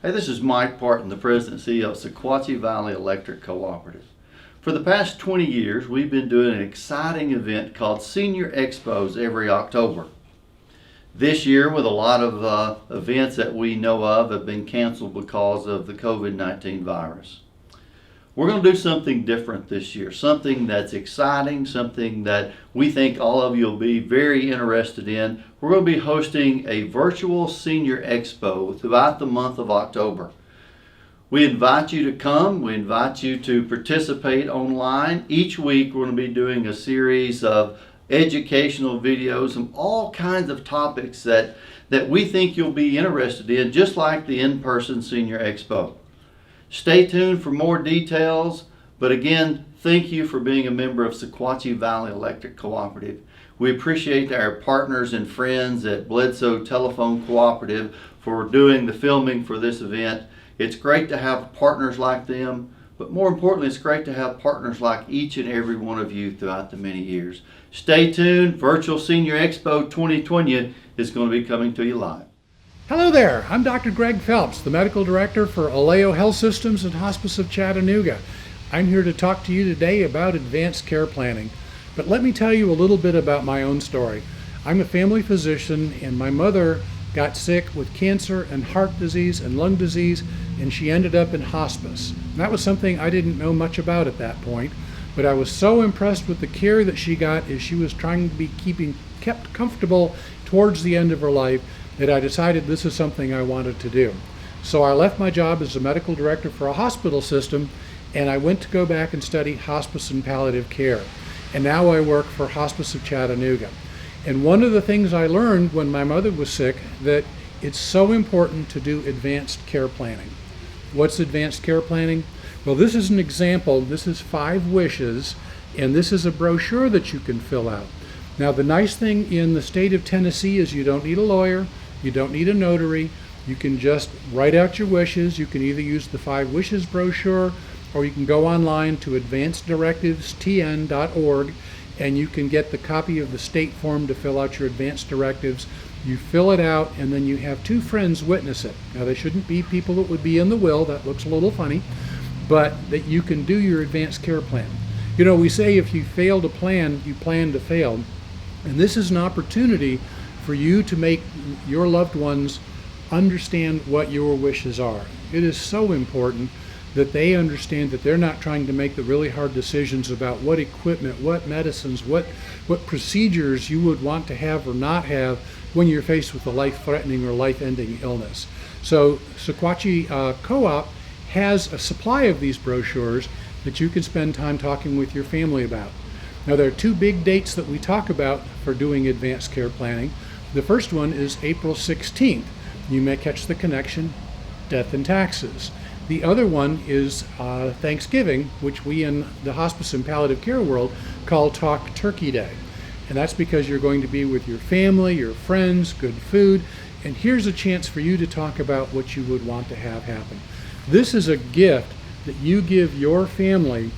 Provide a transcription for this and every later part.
Hey, this is Mike Parton, the President and CEO of Sequatchie Valley Electric Cooperative. For the past 20 years, we've been doing an exciting event called Senior Expos every October. This year, with a lot of events that we know of have been canceled because of the COVID-19 virus. We're going to do something different this year, something that's exciting, something that we think all of you will be very interested in. We're going to be hosting a virtual Senior Expo throughout the month of October. We invite you to come. We invite you to participate online. Each week we're going to be doing a series of educational videos on all kinds of topics that we think you'll be interested in, just like the in-person Senior Expo. Stay tuned for more details, but again, thank you for being a member of Sequatchie Valley Electric Cooperative. We appreciate our partners and friends at Bledsoe Telephone Cooperative for doing the filming for this event. It's great to have partners like them, but more importantly, it's great to have partners like each and every one of you throughout the many years. Stay tuned. Virtual Senior Expo 2020 is going to be coming to you live. Hello there, I'm Dr. Greg Phelps, the Medical Director for Alleo Health Systems and Hospice of Chattanooga. I'm here to talk to you today about advanced care planning. But let me tell you a little bit about my own story. I'm a family physician, and my mother got sick with cancer and heart disease and lung disease, and she ended up in hospice. That was something I didn't know much about at that point, but I was so impressed with the care that she got as she was trying to be kept comfortable towards the end of her life, that I decided this is something I wanted to do. So I left my job as a medical director for a hospital system, and I went to go back and study hospice and palliative care. And now I work for Hospice of Chattanooga. And one of the things I learned when my mother was sick, that it's so important to do advanced care planning. What's advanced care planning? Well, this is an example. This is 5 wishes, and this is a brochure that you can fill out. Now, the nice thing in the state of Tennessee is you don't need a lawyer, you don't need a notary. You can just write out your wishes. You can either use the 5 wishes brochure, or you can go online to advanceddirectivestn.org, and you can get the copy of the state form to fill out your advanced directives. You fill it out, and then you have 2 friends witness it. Now, they shouldn't be people that would be in the will. That looks a little funny, but that you can do your advanced care plan. You know, we say if you fail to plan, you plan to fail. And this is an opportunity for you to make your loved ones understand what your wishes are. It is so important that they understand that they're not trying to make the really hard decisions about what equipment, what medicines, what procedures you would want to have or not have when you're faced with a life-threatening or life-ending illness. So Sequatchie Co-op has a supply of these brochures that you can spend time talking with your family about. Now, there are 2 big dates that we talk about for doing advanced care planning. The first one is April 16th. You may catch the connection, death and taxes. The other one is Thanksgiving, which we in the hospice and palliative care world call Talk Turkey Day. And that's because you're going to be with your family, your friends, good food, and here's a chance for you to talk about what you would want to have happen. This is a gift that you give your family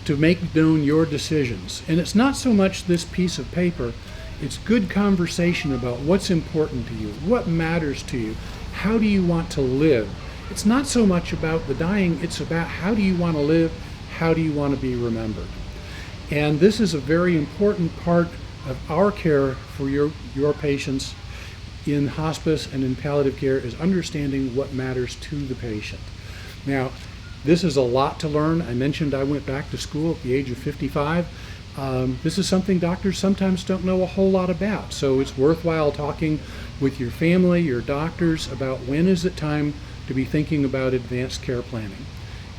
to make known your decisions. And it's not so much this piece of paper, it's good conversation about what's important to you, what matters to you, how do you want to live. It's not so much about the dying, it's about how do you want to live, how do you want to be remembered. And this is a very important part of our care for your patients in hospice and in palliative care, is understanding what matters to the patient. Now, this is a lot to learn. I mentioned I went back to school at the age of 55. This is something doctors sometimes don't know a whole lot about. So it's worthwhile talking with your family, your doctors, about when is it time to be thinking about advanced care planning.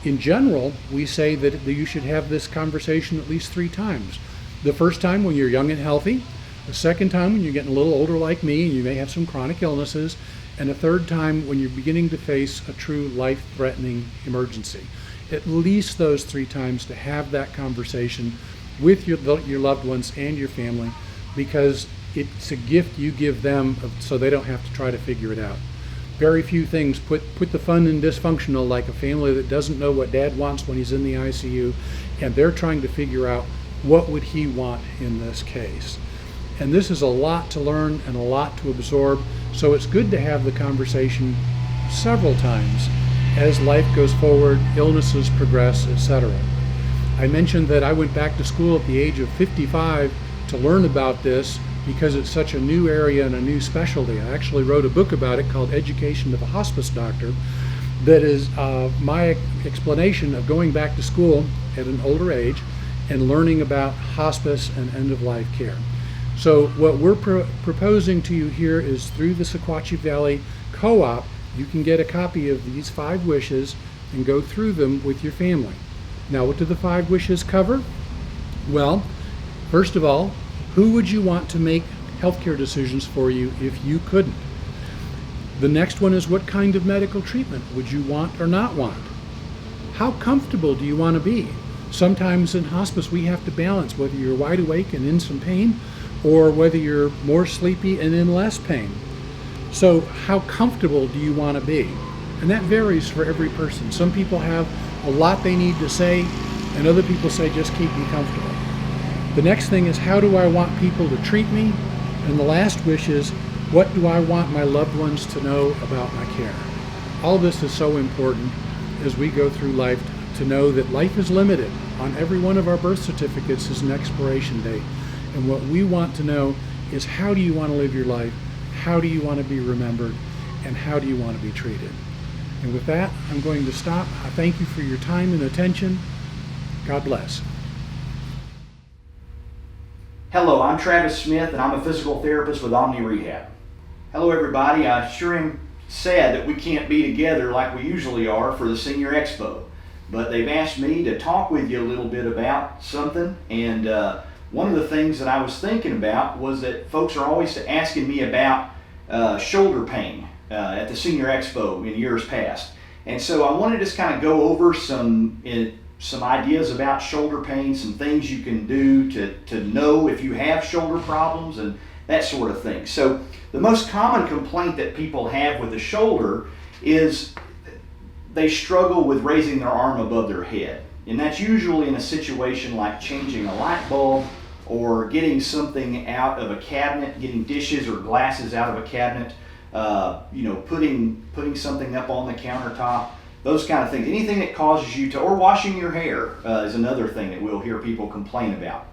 In general, we say that you should have this conversation at least 3 times. The first time when you're young and healthy, the second time when you're getting a little older like me and you may have some chronic illnesses, and a third time when you're beginning to face a true life-threatening emergency. At least those 3 times to have that conversation with your loved ones and your family, because it's a gift you give them so they don't have to try to figure it out. Very few things put the fun in dysfunctional, like a family that doesn't know what dad wants when he's in the ICU, and they're trying to figure out what would he want in this case. And this is a lot to learn and a lot to absorb, so it's good to have the conversation several times as life goes forward, illnesses progress, etc. I mentioned that I went back to school at the age of 55 to learn about this because it's such a new area and a new specialty. I actually wrote a book about it called Education of a Hospice Doctor that is my explanation of going back to school at an older age and learning about hospice and end-of-life care. So what we're proposing to you here is through the Sequatchie Valley Co-op, you can get a copy of these 5 wishes and go through them with your family. Now, what do the 5 wishes cover? Well, first of all, who would you want to make healthcare decisions for you if you couldn't? The next one is, what kind of medical treatment would you want or not want? How comfortable do you want to be? Sometimes in hospice we have to balance whether you're wide awake and in some pain or whether you're more sleepy and in less pain. So how comfortable do you want to be? And that varies for every person. Some people have a lot they need to say, and other people say, just keep me comfortable. The next thing is, how do I want people to treat me? And the last wish is, what do I want my loved ones to know about my care? All this is so important as we go through life, to know that life is limited. On every one of our birth certificates is an expiration date. And what we want to know is, how do you want to live your life? How do you want to be remembered? And how do you want to be treated? And with that, I'm going to stop. I thank you for your time and attention. God bless. Hello, I'm Travis Smith, and I'm a physical therapist with Omni Rehab. Hello everybody, I sure am sad that we can't be together like we usually are for the Senior Expo, but they've asked me to talk with you a little bit about something, and one of the things that I was thinking about was that folks are always asking me about shoulder pain at the Senior Expo in years past. And so I wanted to just kind of go over some ideas about shoulder pain, some things you can do to know if you have shoulder problems and that sort of thing. So the most common complaint that people have with the shoulder is they struggle with raising their arm above their head. And that's usually in a situation like changing a light bulb or getting something out of a cabinet, getting dishes or glasses out of a cabinet, putting something up on the countertop. Those kind of things. Anything that causes you to, or washing your hair is another thing that we'll hear people complain about.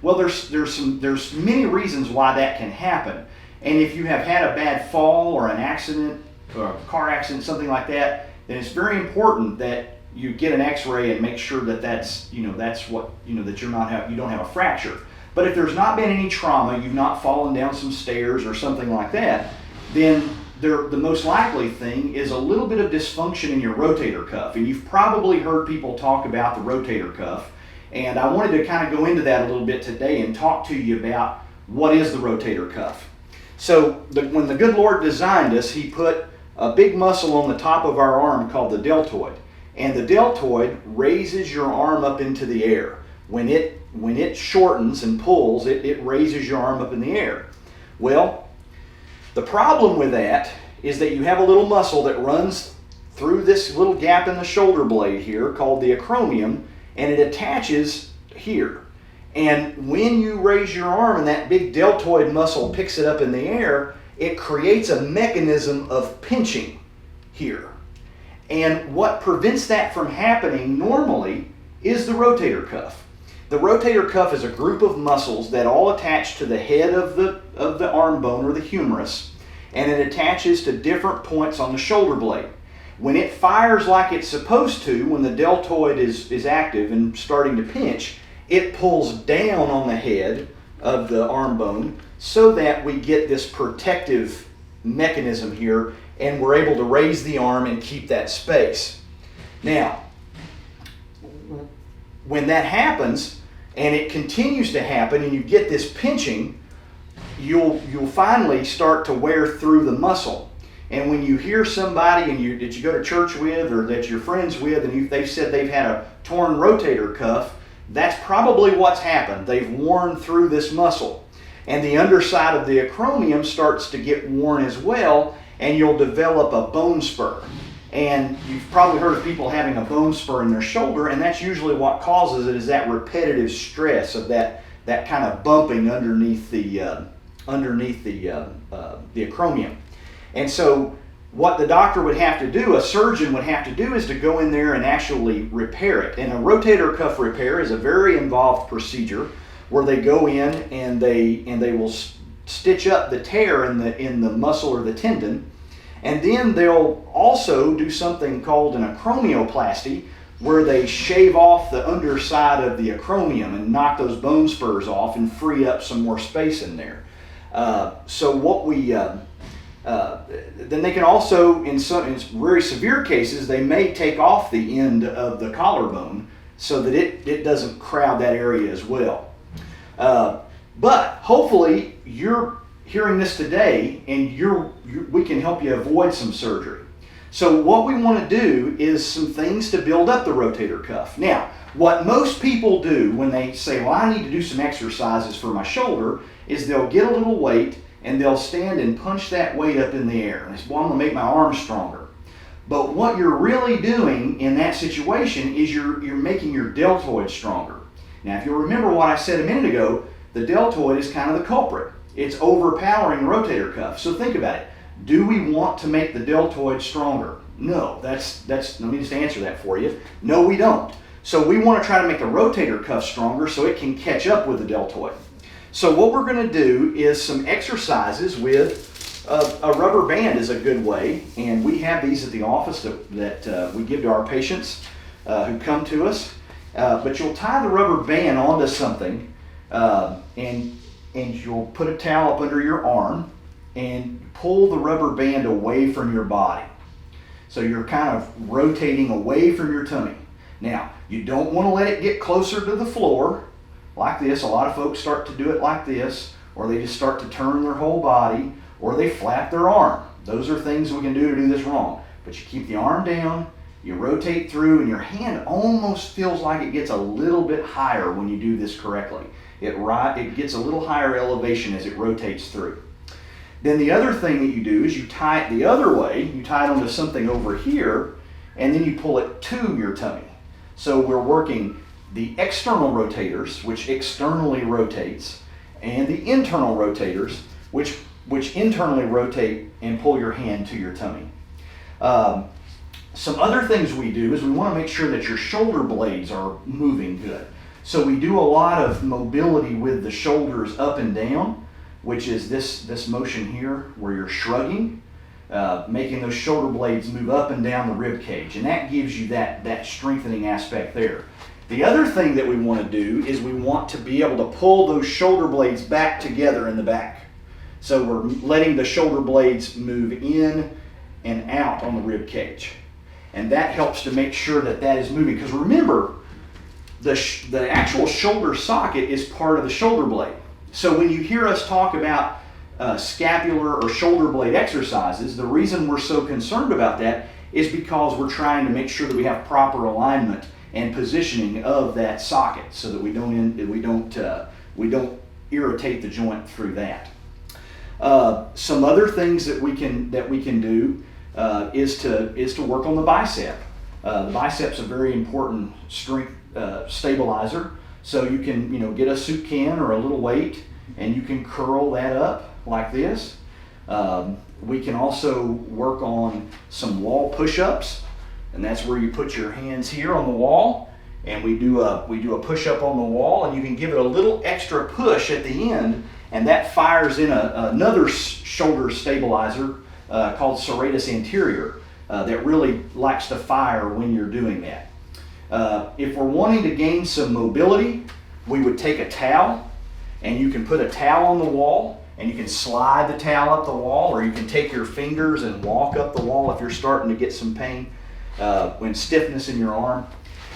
Well, there's many reasons why that can happen. And if you have had a bad fall or an accident or a car accident, something like that, then it's very important that you get an X-ray and make sure that that you don't have a fracture. But if there's not been any trauma, you've not fallen down some stairs or something like that, then the most likely thing is a little bit of dysfunction in your rotator cuff. And you've probably heard people talk about the rotator cuff. And I wanted to kind of go into that a little bit today and talk to you about what is the rotator cuff. So when the good Lord designed us, He put a big muscle on the top of our arm called the deltoid. And the deltoid raises your arm up into the air. When it shortens and pulls, it raises your arm up in the air. Well, the problem with that is that you have a little muscle that runs through this little gap in the shoulder blade here called the acromion, and it attaches here. And when you raise your arm and that big deltoid muscle picks it up in the air, it creates a mechanism of pinching here. And what prevents that from happening normally is the rotator cuff. The rotator cuff is a group of muscles that all attach to the head of the arm bone or the humerus, and it attaches to different points on the shoulder blade. When it fires like it's supposed to, when the deltoid is active and starting to pinch, it pulls down on the head of the arm bone so that we get this protective mechanism here, and we're able to raise the arm and keep that space. Now, when that happens, and it continues to happen, and you get this pinching, you'll finally start to wear through the muscle. And when you hear somebody that you go to church with or that you're friends with, and they've said they've had a torn rotator cuff, that's probably what's happened. They've worn through this muscle. And the underside of the acromion starts to get worn as well, and you'll develop a bone spur. And you've probably heard of people having a bone spur in their shoulder, and that's usually what causes it, is that repetitive stress of that kind of bumping underneath the acromion. And so what the doctor would have to do, a surgeon would have to do, is to go in there and actually repair it. And a rotator cuff repair is a very involved procedure where they go in and they will stitch up the tear in the muscle or the tendon, and then they'll also do something called an acromioplasty, where they shave off the underside of the acromion and knock those bone spurs off and free up some more space in there. So what we then they can also, in very severe cases, they may take off the end of the collarbone so that it doesn't crowd that area as well. But hopefully you're hearing this today and we can help you avoid some surgery. So what we want to do is some things to build up the rotator cuff. Now, what most people do when they say, well, I need to do some exercises for my shoulder, is they'll get a little weight and they'll stand and punch that weight up in the air. And they say, well, I'm going to make my arms stronger. But what you're really doing in that situation is you're making your deltoid stronger. Now, if you'll remember what I said a minute ago, the deltoid is kind of the culprit. It's overpowering the rotator cuff. So think about it. Do we want to make the deltoid stronger? No. That's. Let me just answer that for you. No, we don't. So we want to try to make the rotator cuff stronger so it can catch up with the deltoid. So what we're going to do is some exercises with a rubber band is a good way, and we have these at the office that we give to our patients who come to us. But you'll tie the rubber band onto something, and you'll put a towel up under your arm and pull the rubber band away from your body. So you're kind of rotating away from your tummy. Now, you don't want to let it get closer to the floor like this. A lot of folks start to do it like this, or they just start to turn their whole body, or they flap their arm. Those are things we can do to do this wrong. But you keep the arm down, you rotate through, and your hand almost feels like it gets a little bit higher when you do this correctly. It gets a little higher elevation as it rotates through. Then the other thing that you do is you tie it the other way. You tie it onto something over here, and then you pull it to your tummy. So we're working the external rotators, which externally rotates, and the internal rotators, which internally rotate and pull your hand to your tummy. Some other things we do is we want to make sure that your shoulder blades are moving good. So we do a lot of mobility with the shoulders up and down, which is this motion here where you're shrugging, making those shoulder blades move up and down the rib cage, and that gives you that strengthening aspect there. The other thing that we want to do is we want to be able to pull those shoulder blades back together in the back. So we're letting the shoulder blades move in and out on the rib cage. And that helps to make sure that is moving. Because remember, the actual shoulder socket is part of the shoulder blade. So when you hear us talk about scapular or shoulder blade exercises, the reason we're so concerned about that is because we're trying to make sure that we have proper alignment and positioning of that socket, so that we don't irritate the joint through that. Some other things that we can do is to work on the bicep. The bicep's a very important strength stabilizer. So you can get a soup can or a little weight, and you can curl that up like this. We can also work on some wall push-ups, and that's where you put your hands here on the wall, and we do a push-up on the wall, and you can give it a little extra push at the end, and that fires in another shoulder stabilizer called serratus anterior that really likes to fire when you're doing that. If we're wanting to gain some mobility, we would take a towel, and you can put a towel on the wall, and you can slide the towel up the wall, or you can take your fingers and walk up the wall if you're starting to get some pain when stiffness in your arm.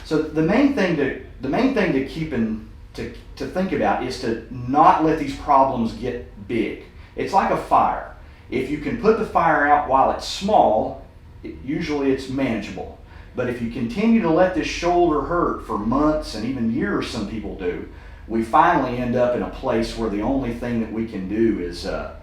So the main thing to keep to think about is to not let these problems get big. It's like a fire. If you can put the fire out while it's small, usually it's manageable. But if you continue to let this shoulder hurt for months and even years, some people do, we finally end up in a place where the only thing that we can do is a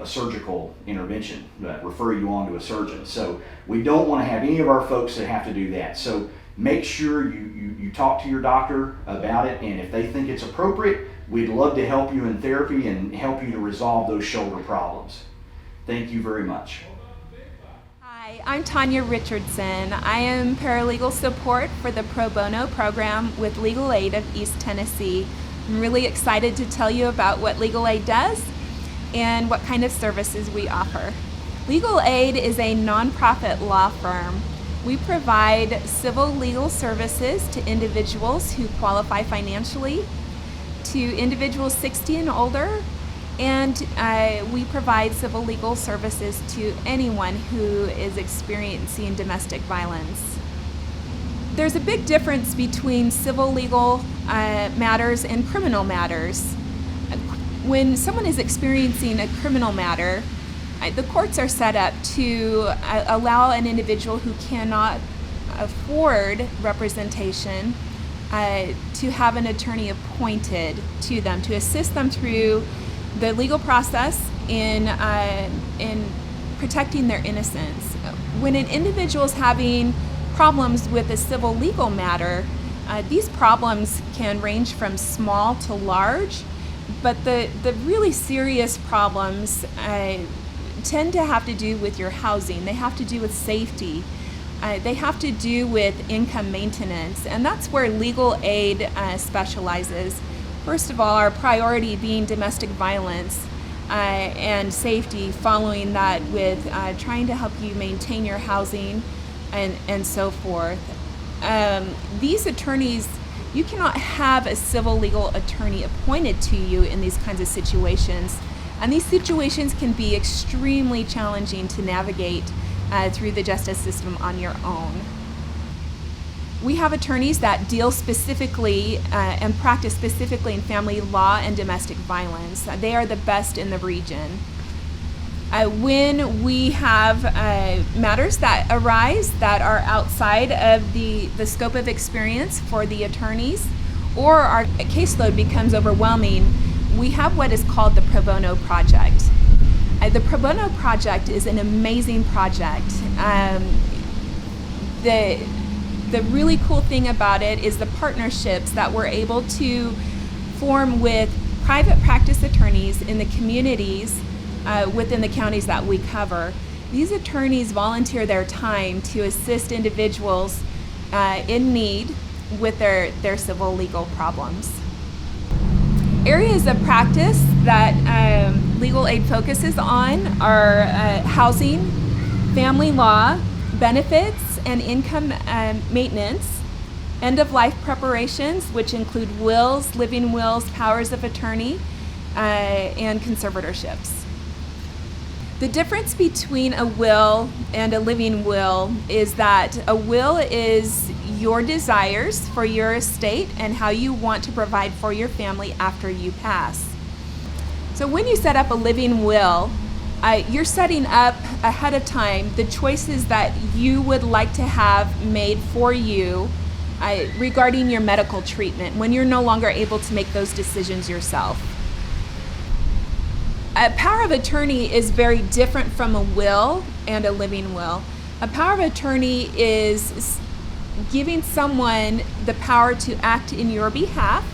surgical intervention, refer you on to a surgeon. So we don't want to have any of our folks that have to do that. So make sure you talk to your doctor about it, and if they think it's appropriate, we'd love to help you in therapy and help you to resolve those shoulder problems. Thank you very much. Hi, I'm Tanya Richardson. I am paralegal support for the Pro Bono program with Legal Aid of East Tennessee. I'm really excited to tell you about what Legal Aid does and what kind of services we offer. Legal Aid is a nonprofit law firm. We provide civil legal services to individuals who qualify financially, to individuals 60 and older, and we provide civil legal services to anyone who is experiencing domestic violence. There's a big difference between civil legal matters and criminal matters. When someone is experiencing a criminal matter, the courts are set up to allow an individual who cannot afford representation to have an attorney appointed to them to assist them through the legal process in protecting their innocence. When an individual is having problems with a civil legal matter, these problems can range from small to large, but the really serious problems tend to have to do with your housing. They have to do with safety. They have to do with income maintenance, and that's where legal aid specializes. First of all, our priority being domestic violence and safety, following that with trying to help you maintain your housing and so forth. These attorneys, you cannot have a civil legal attorney appointed to you in these kinds of situations. And these situations can be extremely challenging to navigate through the justice system on your own. We have attorneys that deal specifically and practice specifically in family law and domestic violence. They are the best in the region. When we have matters that arise that are outside of the scope of experience for the attorneys, or our caseload becomes overwhelming, we have what is called the Pro Bono Project. The Pro Bono Project is an amazing project. The really cool thing about it is the partnerships that we're able to form with private practice attorneys in the communities within the counties that we cover. These attorneys volunteer their time to assist individuals in need with their civil legal problems. Areas of practice that legal aid focuses on are housing, family law, benefits and income maintenance, end-of-life preparations, which include wills, living wills, powers of attorney, and conservatorships. The difference between a will and a living will is that a will is your desires for your estate and how you want to provide for your family after you pass. So when you set up a living will, you're setting up ahead of time the choices that you would like to have made for you regarding your medical treatment when you're no longer able to make those decisions yourself. A power of attorney is very different from a will and a living will. A power of attorney is giving someone the power to act in your behalf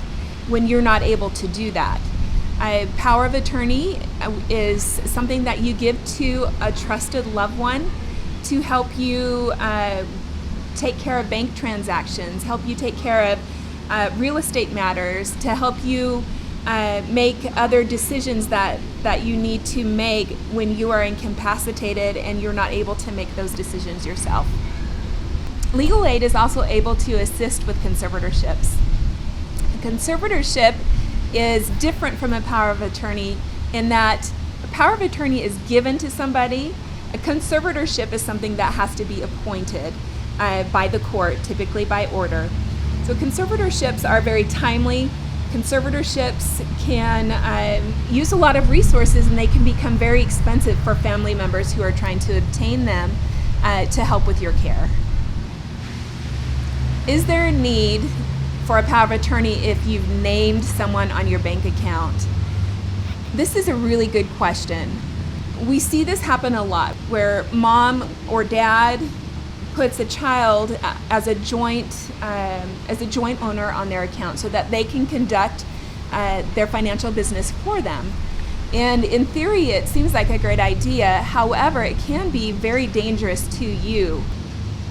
when you're not able to do that. A power of attorney is something that you give to a trusted loved one to help you take care of bank transactions, help you take care of real estate matters, to help you make other decisions that you need to make when you are incapacitated and you're not able to make those decisions yourself. Legal aid is also able to assist with conservatorships. A conservatorship is different from a power of attorney in that a power of attorney is given to somebody. A conservatorship is something that has to be appointed by the court, typically by order. So conservatorships are very timely. Conservatorships can use a lot of resources, and they can become very expensive for family members who are trying to obtain them to help with your care. Is there a need for a power of attorney if you've named someone on your bank account? This is a really good question. We see this happen a lot, where mom or dad puts a child as a joint owner on their account so that they can conduct their financial business for them. And in theory, it seems like a great idea. However, it can be very dangerous to you.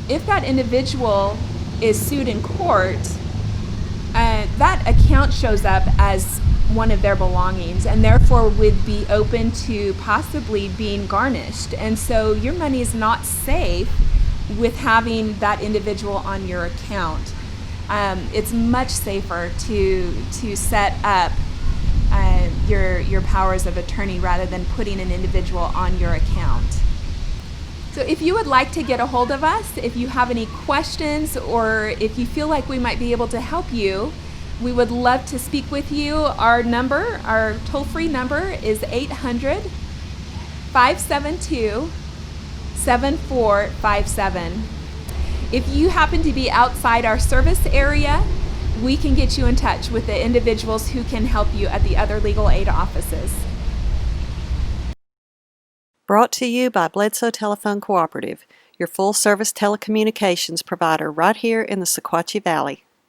If that individual is sued in court, that account shows up as one of their belongings and therefore would be open to possibly being garnished. And so your money is not safe with having that individual on your account. It's much safer to set up your powers of attorney rather than putting an individual on your account. So if you would like to get a hold of us, if you have any questions or if you feel like we might be able to help you, we would love to speak with you. Our toll-free number is 800-572-7457. If you happen to be outside our service area, we can get you in touch with the individuals who can help you at the other legal aid offices. Brought to you by Bledsoe Telephone Cooperative, your full-service telecommunications provider right here in the Sequatchie Valley.